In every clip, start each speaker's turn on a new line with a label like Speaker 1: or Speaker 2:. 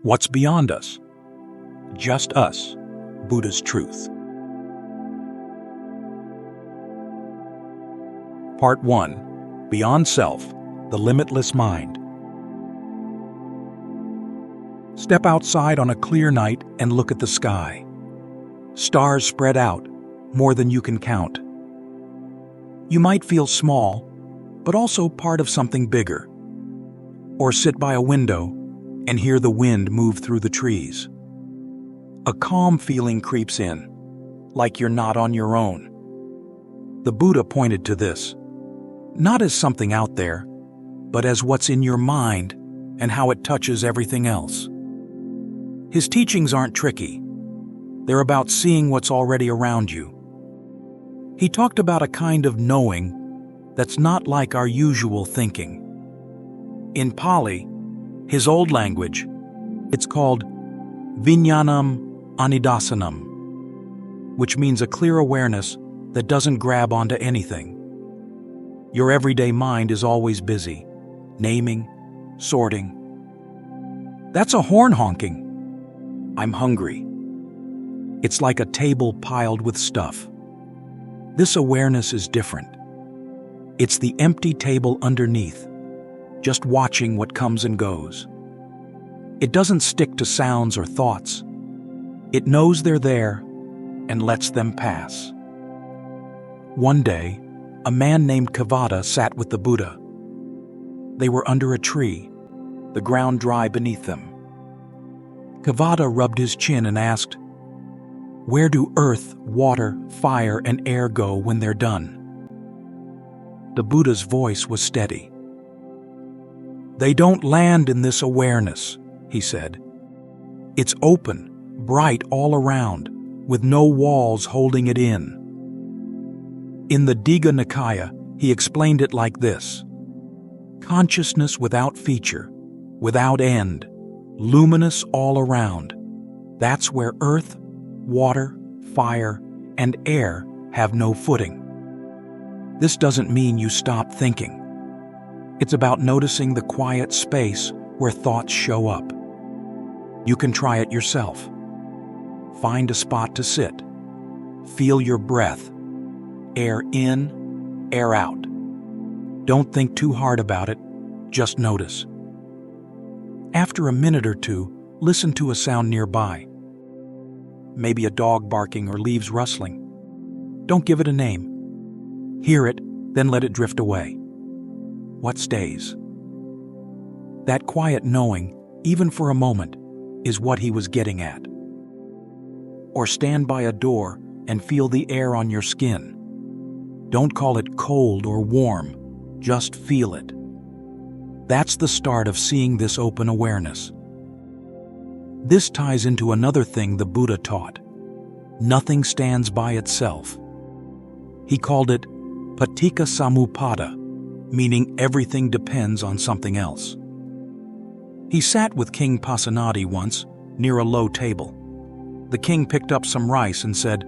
Speaker 1: What's beyond us? Just us, Buddha's truth. Part 1. Beyond Self, the Limitless Mind. Step outside on a clear night and look at the sky. Stars spread out, more than you can count. You might feel small, but also part of something bigger. Or sit by a window and hear the wind move through the trees. A calm feeling creeps in, like you're not on your own. The Buddha pointed to this, not as something out there, but as what's in your mind and how it touches everything else. His teachings aren't tricky. They're about seeing what's already around you. He talked about a kind of knowing that's not like our usual thinking. In Pali, his old language, it's called Vijnanam Anidasanam, which means a clear awareness that doesn't grab onto anything. Your everyday mind is always busy, naming, sorting. That's a horn honking. I'm hungry. It's like a table piled with stuff. This awareness is different. It's the empty table underneath, just watching what comes and goes. It doesn't stick to sounds or thoughts. It knows they're there and lets them pass. One day, a man named Kavada sat with the Buddha. They were under a tree, the ground dry beneath them. Kavada rubbed his chin and asked, "Where do earth, water, fire, and air go when they're done?" The Buddha's voice was steady. "They don't land in this awareness," he said. "It's open, bright all around, with no walls holding it in." In the Digha Nikaya, he explained it like this: consciousness without feature, without end, luminous all around. That's where earth, water, fire, and air have no footing. This doesn't mean you stop thinking. It's about noticing the quiet space where thoughts show up. You can try it yourself. Find a spot to sit. Feel your breath. Air in, air out. Don't think too hard about it, just notice. After a minute or two, listen to a sound nearby. Maybe a dog barking or leaves rustling. Don't give it a name. Hear it, then let it drift away. What stays? That quiet knowing, even for a moment, is what he was getting at. Or stand by a door and feel the air on your skin. Don't call it cold or warm, just feel it. That's the start of seeing this open awareness. This ties into another thing the Buddha taught. Nothing stands by itself. He called it paticca samuppada, meaning everything depends on something else. He sat with King Pasenadi once, near a low table. The king picked up some rice and said,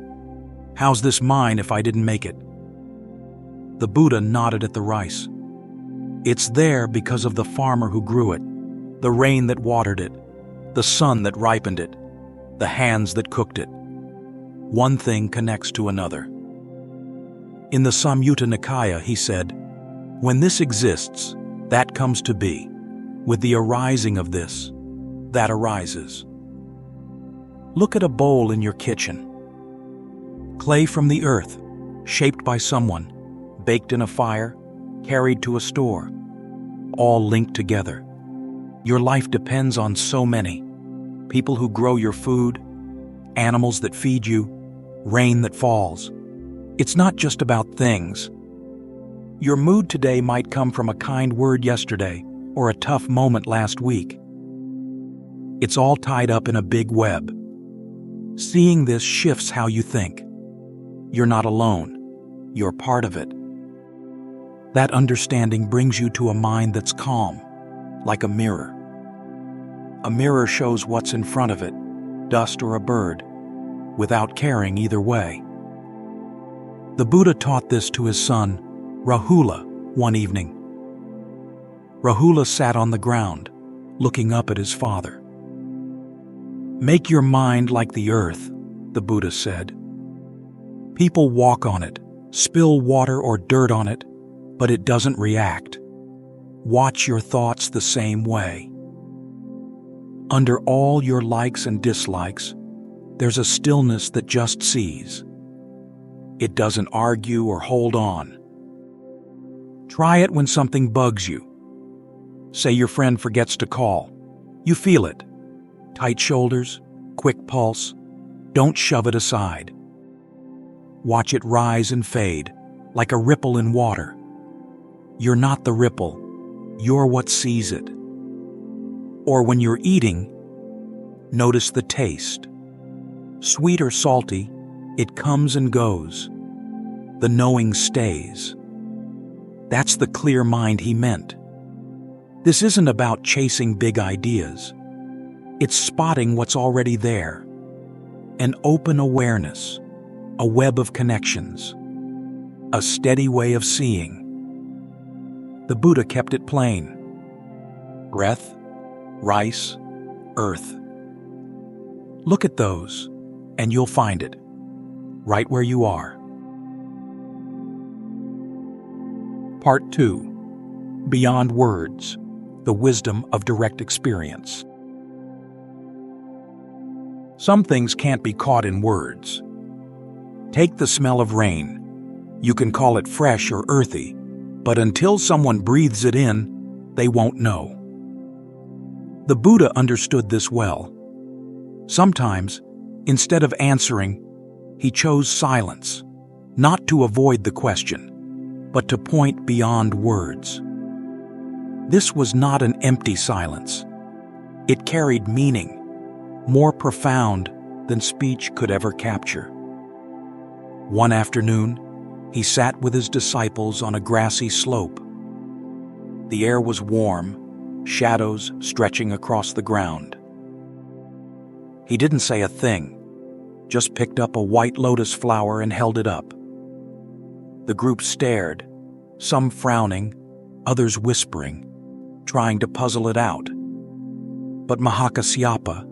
Speaker 1: "How's this mine if I didn't make it?" The Buddha nodded at the rice. "It's there because of the farmer who grew it, the rain that watered it, the sun that ripened it, the hands that cooked it. One thing connects to another." In the Samyutta Nikaya, he said, "When this exists, that comes to be. With the arising of this, that arises." Look at a bowl in your kitchen. Clay from the earth, shaped by someone, baked in a fire, carried to a store, all linked together. Your life depends on so many. People who grow your food, animals that feed you, rain that falls. It's not just about things. Your mood today might come from a kind word yesterday or a tough moment last week. It's all tied up in a big web. Seeing this shifts how you think. You're not alone. You're part of it. That understanding brings you to a mind that's calm, like a mirror. A mirror shows what's in front of it, dust or a bird, without caring either way. The Buddha taught this to his son, Rahula, one evening. Rahula sat on the ground, looking up at his father. Make your mind like the earth, the Buddha said. People walk on it, spill water or dirt on it, but it doesn't react. Watch your thoughts the same way. Under all your likes and dislikes, there's a stillness that just sees. It doesn't argue or hold on. Try it when something bugs you. Say your friend forgets to call. You feel it. Tight shoulders, quick pulse. Don't shove it aside. Watch it rise and fade, like a ripple in water. You're not the ripple. You're what sees it. Or when you're eating, notice the taste. Sweet or salty, it comes and goes. The knowing stays. That's the clear mind he meant. This isn't about chasing big ideas. It's spotting what's already there. An open awareness, a web of connections, a steady way of seeing. The Buddha kept it plain. Breath, rice, earth. Look at those, and you'll find it, right where you are. Part 2. Beyond Words, the Wisdom of Direct Experience. Some things can't be caught in words. Take the smell of rain. You can call it fresh or earthy, but until someone breathes it in, they won't know. The Buddha understood this well. Sometimes, instead of answering, he chose silence, not to avoid the question, but to point beyond words. This was not an empty silence. It carried meaning, more profound than speech could ever capture. One afternoon, he sat with his disciples on a grassy slope. The air was warm, shadows stretching across the ground. He didn't say a thing, just picked up a white lotus flower and held it up. The group stared, some frowning, others whispering, trying to puzzle it out. But Mahakasyapa,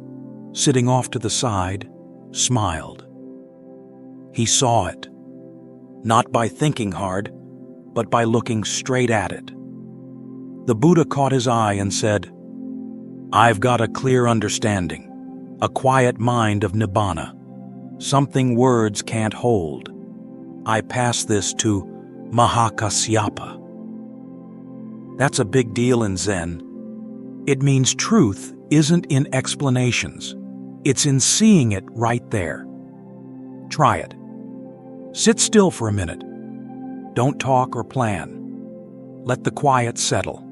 Speaker 1: sitting off to the side, smiled. He saw it, not by thinking hard, but by looking straight at it. The Buddha caught his eye and said, "I've got a clear understanding, a quiet mind of Nibbana, something words can't hold. I pass this to Mahakasyapa." That's a big deal in Zen. It means truth isn't in explanations. It's in seeing it right there. Try it. Sit still for a minute. Don't talk or plan. Let the quiet settle.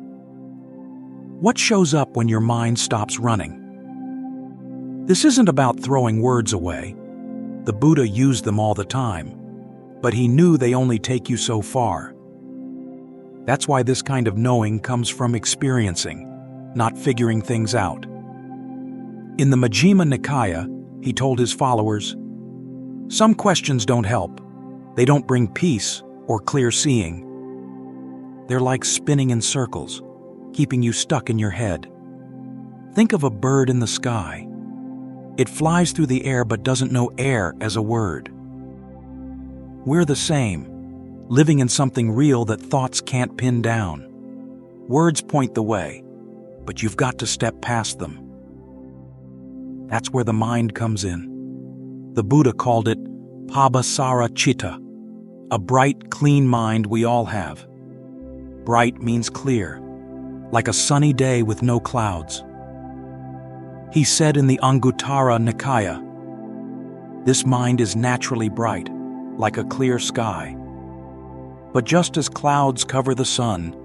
Speaker 1: What shows up when your mind stops running? This isn't about throwing words away. The Buddha used them all the time, but he knew they only take you so far. That's why this kind of knowing comes from experiencing, not figuring things out. In the Majjhima Nikaya, he told his followers, "Some questions don't help. They don't bring peace or clear seeing. They're like spinning in circles, keeping you stuck in your head. Think of a bird in the sky. It flies through the air but doesn't know air as a word. We're the same, living in something real that thoughts can't pin down. Words point the way, but you've got to step past them. That's where the mind comes in. The Buddha called it Pabhasara Chitta, a bright, clean mind we all have. Bright means clear, like a sunny day with no clouds. He said in the Anguttara Nikaya, "This mind is naturally bright, like a clear sky. But just as clouds cover the sun,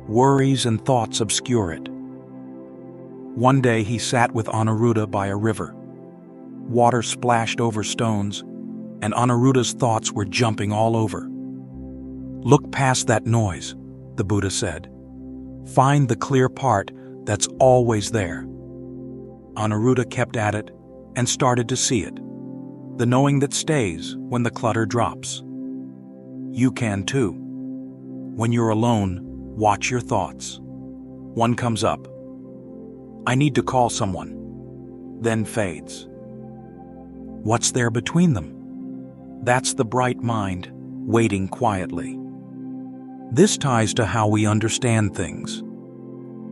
Speaker 1: worries and thoughts obscure it." One day he sat with Anuruddha by a river. Water splashed over stones, and Anuruddha's thoughts were jumping all over. "Look past that noise," the Buddha said. "Find the clear part that's always there." Anuruddha kept at it and started to see it, the knowing that stays when the clutter drops. You can too. When you're alone, watch your thoughts. One comes up. "I need to call someone." then fades. What's there between them? That's the bright mind, waiting quietly. This ties to how we understand things.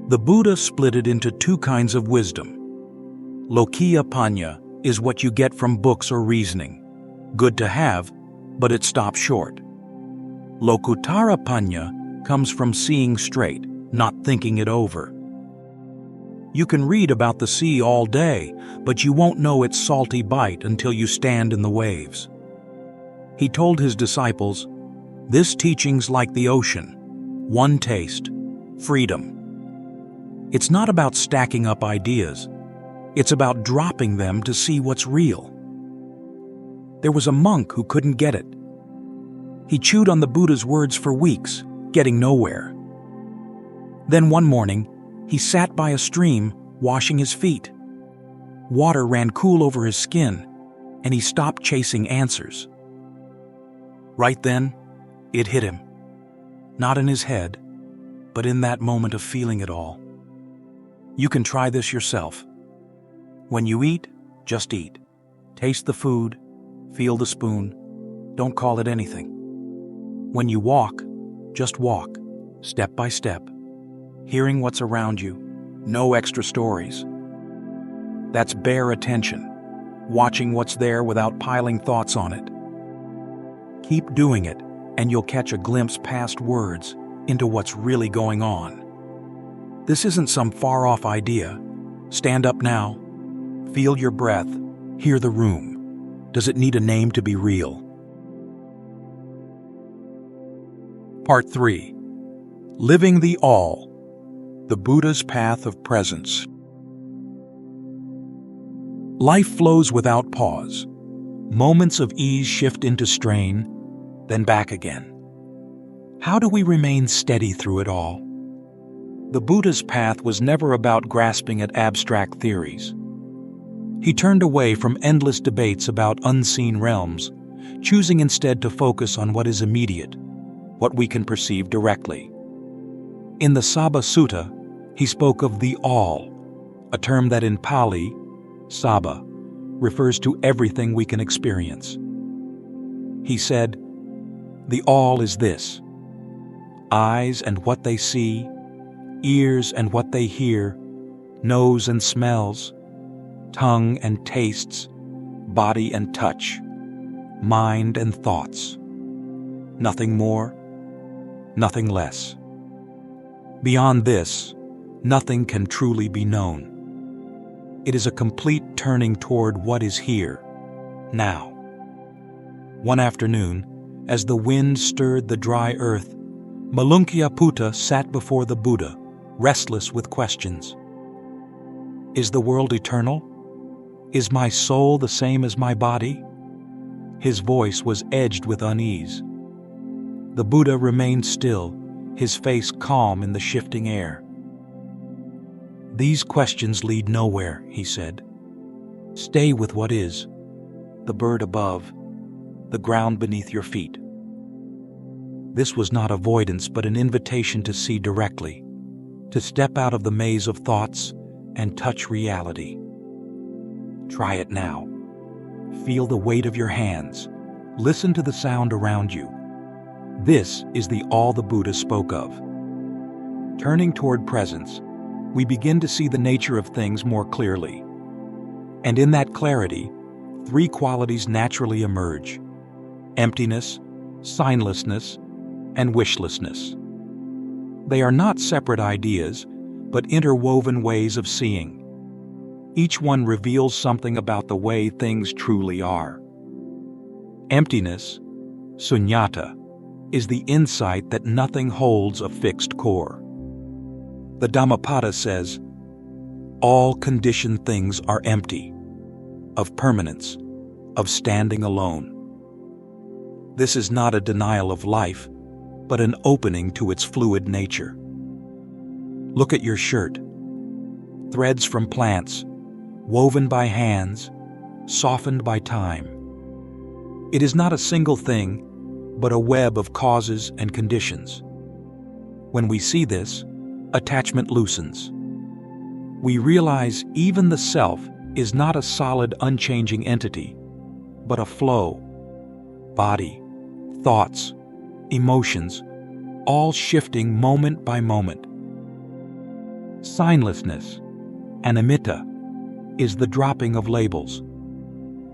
Speaker 1: The Buddha split it into two kinds of wisdom. Lokiya Panya is what you get from books or reasoning. Good to have, but it stops short. Lokuttara Panya comes from seeing straight, not thinking it over. You can read about the sea all day, but you won't know its salty bite until you stand in the waves. He told his disciples, "This teaching's like the ocean. One taste, freedom." It's not about stacking up ideas. It's about dropping them to see what's real. There was a monk who couldn't get it. He chewed on the Buddha's words for weeks, getting nowhere. Then one morning, he sat by a stream, washing his feet. Water ran cool over his skin, and he stopped chasing answers. Right then, it hit him. Not in his head, but in that moment of feeling it all. You can try this yourself. When you eat, just eat. Taste the food, feel the spoon. Don't call it anything. When you walk, just walk, step by step, hearing what's around you, no extra stories. That's bare attention, watching what's there without piling thoughts on it. Keep doing it, and you'll catch a glimpse past words into what's really going on. This isn't some far-off idea. Stand up now, feel your breath, hear the room. Does it need a name to be real? Part 3. Living the All, the Buddha's Path of Presence. Life flows without pause. Moments of ease shift into strain, then back again. How do we remain steady through it all? The Buddha's path was never about grasping at abstract theories. He turned away from endless debates about unseen realms, choosing instead to focus on what is immediate, what we can perceive directly. In the Sabba Sutta, he spoke of the All, a term that in Pali, Sabba, refers to everything we can experience. He said, "The All is this: eyes and what they see, ears and what they hear, nose and smells, tongue and tastes, body and touch, mind and thoughts. Nothing more, nothing less. Beyond this, nothing can truly be known. It is a complete turning toward what is here, now." One afternoon, as the wind stirred the dry earth, Malunkyaputta sat before the Buddha, restless with questions. Is the world eternal? Is my soul the same as my body? His voice was edged with unease. The Buddha remained still, his face calm in the shifting air. "These questions lead nowhere," he said. "Stay with what is, the bird above, the ground beneath your feet." This was not avoidance, but an invitation to see directly, to step out of the maze of thoughts and touch reality. Try it now. Feel the weight of your hands. Listen to the sound around you. This is the all the Buddha spoke of. Turning toward presence, we begin to see the nature of things more clearly. And in that clarity, three qualities naturally emerge: emptiness, signlessness, and wishlessness. They are not separate ideas, but interwoven ways of seeing. Each one reveals something about the way things truly are. Emptiness, sunyata, is the insight that nothing holds a fixed core. The Dhammapada says, "All conditioned things are empty, of permanence, of standing alone." This is not a denial of life, but an opening to its fluid nature. Look at your shirt. Threads from plants, woven by hands, softened by time. It is not a single thing, but a web of causes and conditions. When we see this, attachment loosens. We realize even the self is not a solid, unchanging entity, but a flow. Body, thoughts, emotions, all shifting moment by moment. Signlessness, animitta, is the dropping of labels.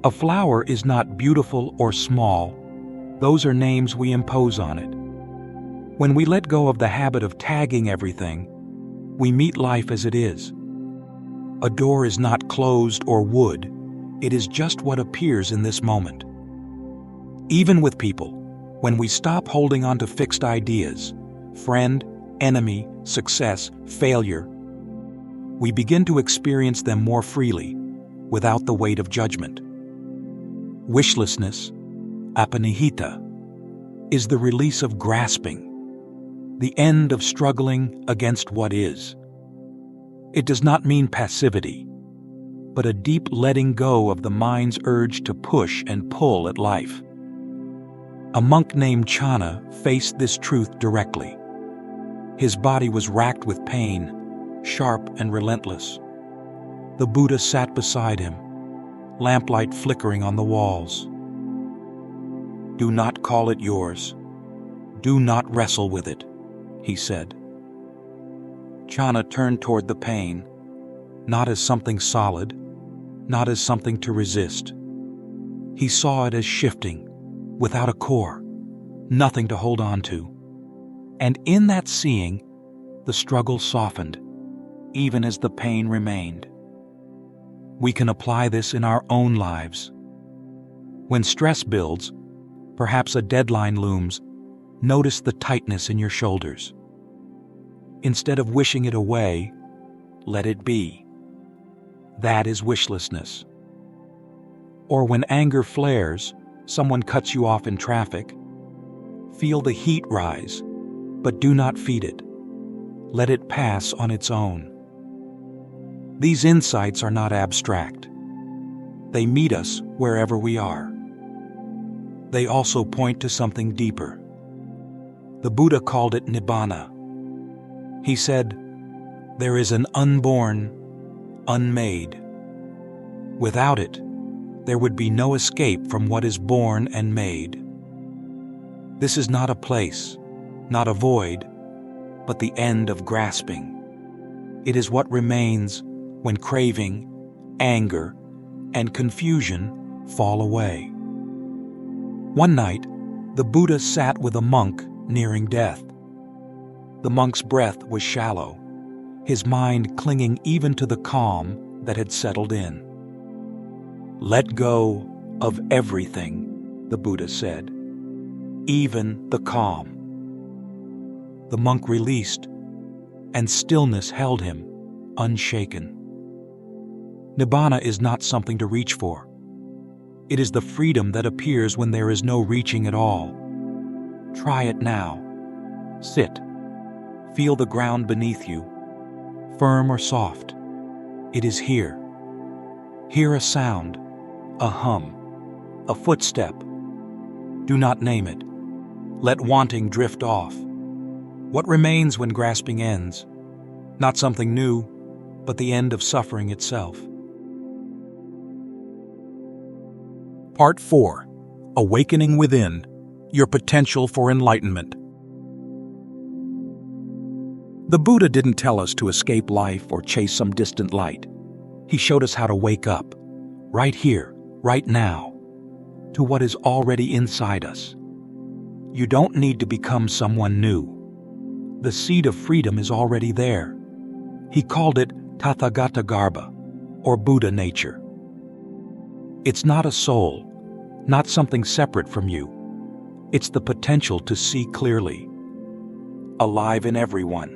Speaker 1: A flower is not beautiful or small. Those are names we impose on it. When we let go of the habit of tagging everything, we meet life as it is. A door is not closed or wood. It is just what appears in this moment. Even with people, when we stop holding on to fixed ideas, friend, enemy, success, failure, we begin to experience them more freely, without the weight of judgment. Wishlessness, apanihita, is the release of grasping, the end of struggling against what is. It does not mean passivity, but a deep letting go of the mind's urge to push and pull at life. A monk named Channa faced this truth directly. His body was racked with pain, sharp and relentless. The Buddha sat beside him, lamplight flickering on the walls. "Do not call it yours. Do not wrestle with it," he said. Channa turned toward the pain, not as something solid, not as something to resist. He saw it as shifting, without a core, nothing to hold on to. And in that seeing, the struggle softened, even as the pain remained. We can apply this in our own lives. When stress builds, perhaps a deadline looms, notice the tightness in your shoulders. Instead of wishing it away, let it be. That is wishlessness. Or when anger flares, someone cuts you off in traffic, feel the heat rise, but do not feed it. Let it pass on its own. These insights are not abstract. They meet us wherever we are. They also point to something deeper. The Buddha called it nibbana. He said, "There is an unborn, unmade. Without it, there would be no escape from what is born and made." This is not a place, not a void, but the end of grasping. It is what remains when craving, anger, and confusion fall away. One night, the Buddha sat with a monk nearing death. The monk's breath was shallow, his mind clinging even to the calm that had settled in. "Let go of everything," the Buddha said, "even the calm." The monk released, and stillness held him, unshaken. Nibbana is not something to reach for. It is the freedom that appears when there is no reaching at all. Try it now. Sit. Feel the ground beneath you, firm or soft. It is here. Hear a sound, a hum, a footstep. Do not name it. Let wanting drift off. What remains when grasping ends? Not something new, but the end of suffering itself. Part 4. Awakening Within, Your Potential for Enlightenment. The Buddha didn't tell us to escape life or chase some distant light. He showed us how to wake up, right here, right now, to what is already inside us. You don't need to become someone new. The seed of freedom is already there. He called it Tathagata Garbha, or Buddha nature. It's not a soul, not something separate from you. It's the potential to see clearly, alive in everyone.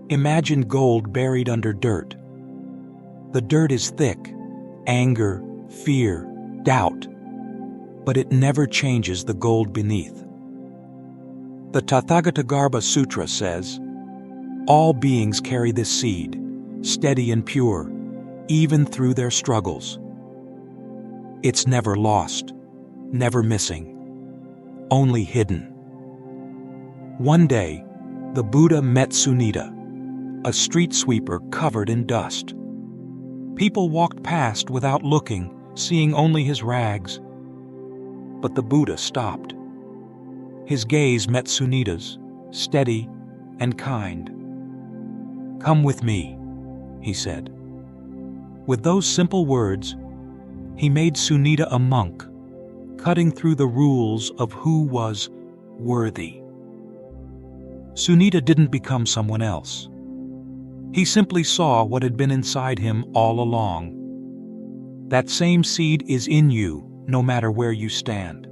Speaker 1: Imagine gold buried under dirt. The dirt is thick, anger, fear, doubt, but it never changes the gold beneath. The Tathagata Garbha Sutra says, "All beings carry this seed, steady and pure, even through their struggles." It's never lost, never missing, only hidden. One day, the Buddha met Sunita, a street sweeper covered in dust. People walked past without looking, seeing only his rags. But the Buddha stopped. His gaze met Sunita's, steady and kind. "Come with me," he said. With those simple words, he made Sunita a monk, cutting through the rules of who was worthy. Sunita didn't become someone else. He simply saw what had been inside him all along. That same seed is in you, no matter where you stand.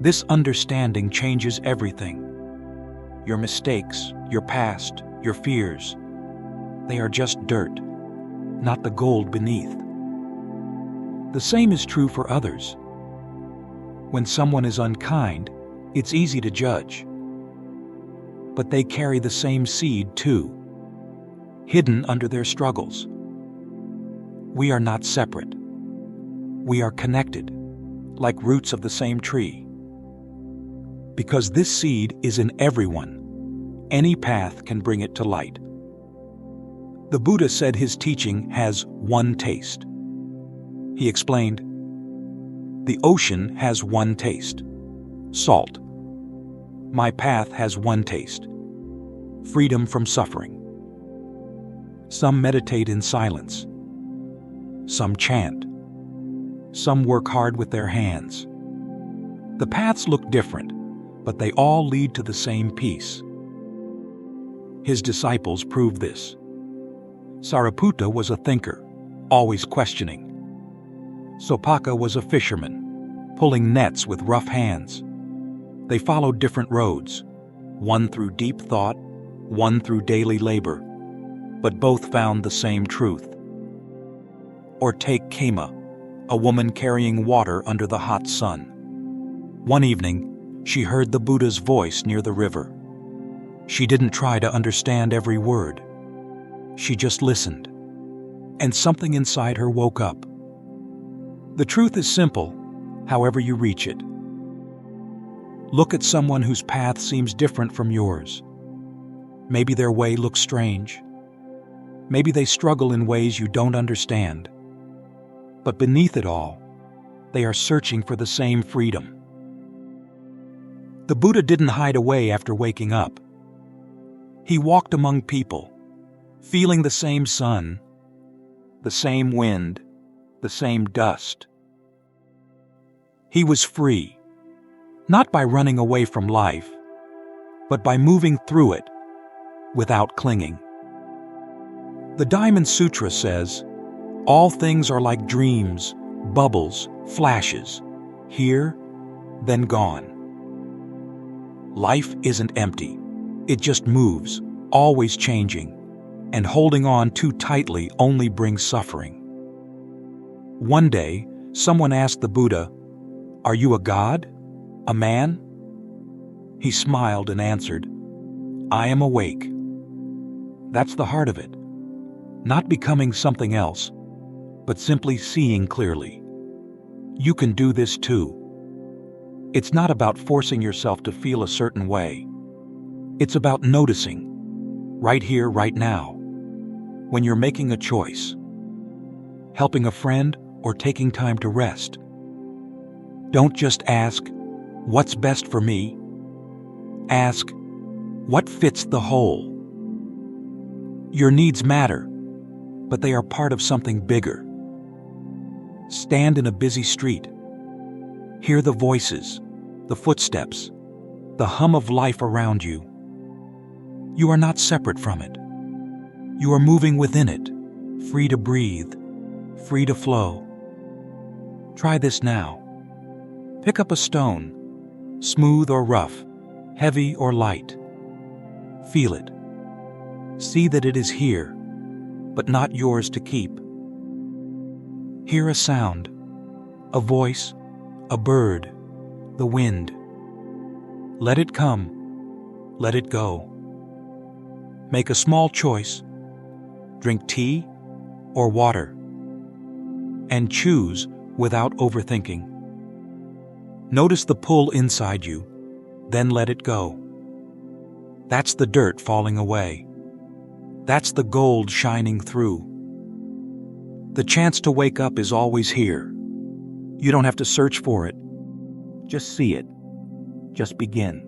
Speaker 1: This understanding changes everything. Your mistakes, your past, your fears, they are just dirt, not the gold beneath. The same is true for others. When someone is unkind, it's easy to judge. But they carry the same seed too, hidden under their struggles. We are not separate. We are connected, like roots of the same tree. Because this seed is in everyone, any path can bring it to light. The Buddha said his teaching has one taste. He explained, "The ocean has one taste, salt. My path has one taste, freedom from suffering." Some meditate in silence. Some chant. Some work hard with their hands. The paths look different, but they all lead to the same peace. His disciples proved this. Sariputta was a thinker, always questioning. Sopaka was a fisherman, pulling nets with rough hands. They followed different roads, one through deep thought, one through daily labor, but both found the same truth. Or take Kema, a woman carrying water under the hot sun. One evening, she heard the Buddha's voice near the river. She didn't try to understand every word. She just listened, and something inside her woke up. The truth is simple, however you reach it. Look at someone whose path seems different from yours. Maybe their way looks strange. Maybe they struggle in ways you don't understand. But beneath it all, they are searching for the same freedom. The Buddha didn't hide away after waking up. He walked among people, feeling the same sun, the same wind, the same dust. He was free, not by running away from life, but by moving through it without clinging. The Diamond Sutra says, "All things are like dreams, bubbles, flashes, here, then gone." Life isn't empty. It just moves, always changing, and holding on too tightly only brings suffering. One day, someone asked the Buddha, "Are you a god? A man?" He smiled and answered, "I am awake." That's the heart of it. Not becoming something else, but simply seeing clearly. You can do this too. It's not about forcing yourself to feel a certain way. It's about noticing, right here, right now, when you're making a choice, helping a friend or taking time to rest. Don't just ask, "What's best for me?" Ask, "What fits the whole?" Your needs matter, but they are part of something bigger. Stand in a busy street. Hear the voices, the footsteps, the hum of life around you. You are not separate from it. You are moving within it, free to breathe, free to flow. Try this now. Pick up a stone, smooth or rough, heavy or light. Feel it. See that it is here, but not yours to keep. Hear a sound, a voice, a bird, the wind. Let it come, let it go. Make a small choice. Drink tea or water. And choose without overthinking. Notice the pull inside you, then let it go. That's the dirt falling away. That's the gold shining through. The chance to wake up is always here. You don't have to search for it. Just see it. Just begin.